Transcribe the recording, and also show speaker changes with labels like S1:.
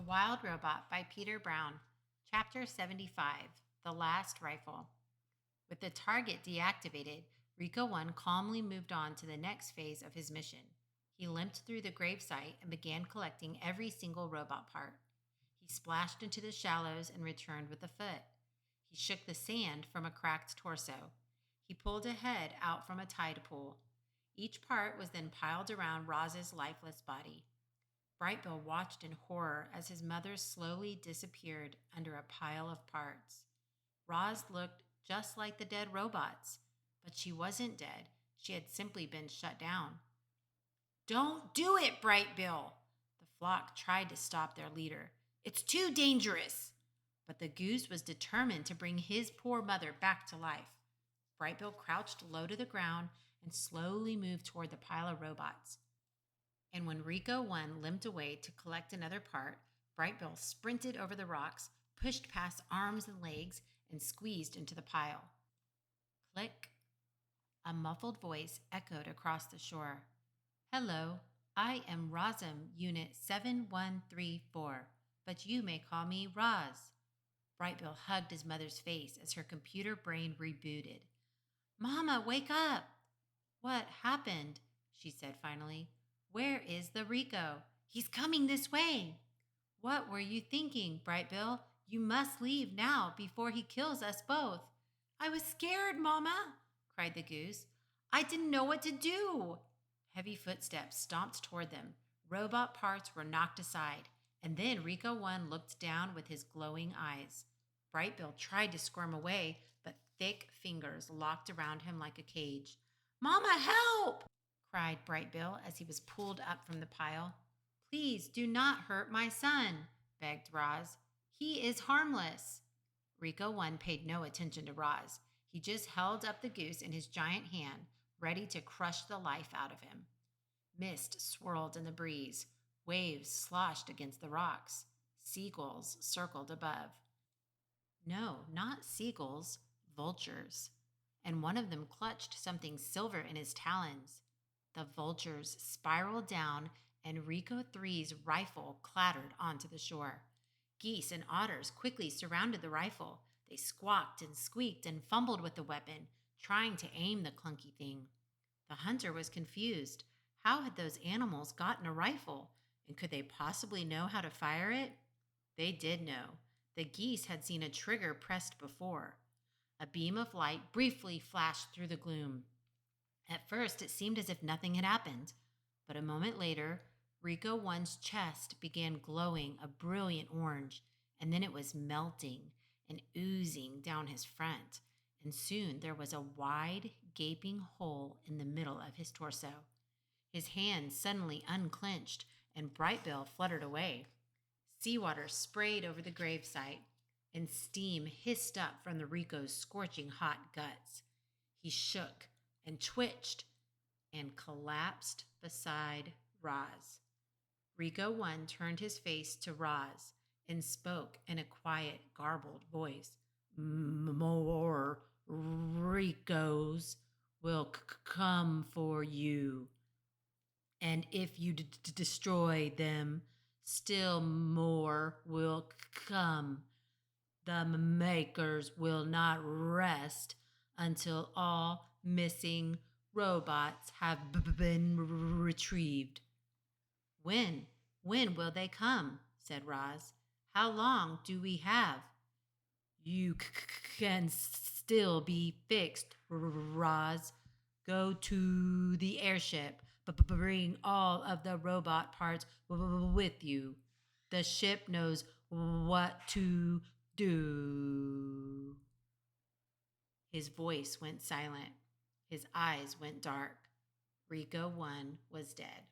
S1: Wild Robot by Peter Brown. Chapter 75, The Last Rifle. With the target deactivated, Rico 1 calmly moved on to the next phase of his mission. He limped through the gravesite and began collecting every single robot part. He splashed into the shallows and returned with a foot. He shook the sand from a cracked torso. He pulled a head out from a tide pool. Each part was then piled around Roz's lifeless body. Brightbill watched in horror as his mother slowly disappeared under a pile of parts. Roz looked just like the dead robots, but she wasn't dead. She had simply been shut down. "Don't do it, Brightbill!" The flock tried to stop their leader. "It's too dangerous!" But the goose was determined to bring his poor mother back to life. Brightbill crouched low to the ground and slowly moved toward the pile of robots. And when Rico 1 limped away to collect another part, Brightbill sprinted over the rocks, pushed past arms and legs, and squeezed into the pile. Click! A muffled voice echoed across the shore. "Hello, I am Rosm, Unit 7134, but you may call me Roz." Brightbill hugged his mother's face as her computer brain rebooted. "Mama, wake up!" "What happened?" she said finally. "Where is the Rico?" "He's coming this way." "What were you thinking, Brightbill? You must leave now before he kills us both." "I was scared, Mama," cried the goose. "I didn't know what to do." Heavy footsteps stomped toward them. Robot parts were knocked aside, and then Rico 1 looked down with his glowing eyes. Brightbill tried to squirm away, but thick fingers locked around him like a cage. "Mama, help!" cried Brightbill as he was pulled up from the pile. "Please do not hurt my son," begged Roz. "He is harmless." Rico 1 paid no attention to Roz. He just held up the goose in his giant hand, ready to crush the life out of him. Mist swirled in the breeze. Waves sloshed against the rocks. Seagulls circled above. No, not seagulls, vultures. And one of them clutched something silver in his talons. The vultures spiraled down, and Rico 3's rifle clattered onto the shore. Geese and otters quickly surrounded the rifle. They squawked and squeaked and fumbled with the weapon, trying to aim the clunky thing. The hunter was confused. How had those animals gotten a rifle, and could they possibly know how to fire it? They did know. The geese had seen a trigger pressed before. A beam of light briefly flashed through the gloom. At first, it seemed as if nothing had happened, but a moment later, Rico 1's chest began glowing a brilliant orange, and then it was melting and oozing down his front, and soon there was a wide, gaping hole in the middle of his torso. His hand suddenly unclenched, and Brightbill fluttered away. Seawater sprayed over the gravesite, and steam hissed up from the Rico's scorching hot guts. He shook and twitched and collapsed beside Roz. Rico 1 turned his face to Roz and spoke in a quiet, garbled voice. "More Ricos will come for you. And if you destroy them, still more will come. The makers will not rest until all missing robots have been retrieved." When will they come?" said Roz. "How long do we have?" "You can still be fixed, Roz. Go to the airship, but bring all of the robot parts with you. The ship knows what to do." His voice went silent. His eyes went dark. Rico 1 was dead.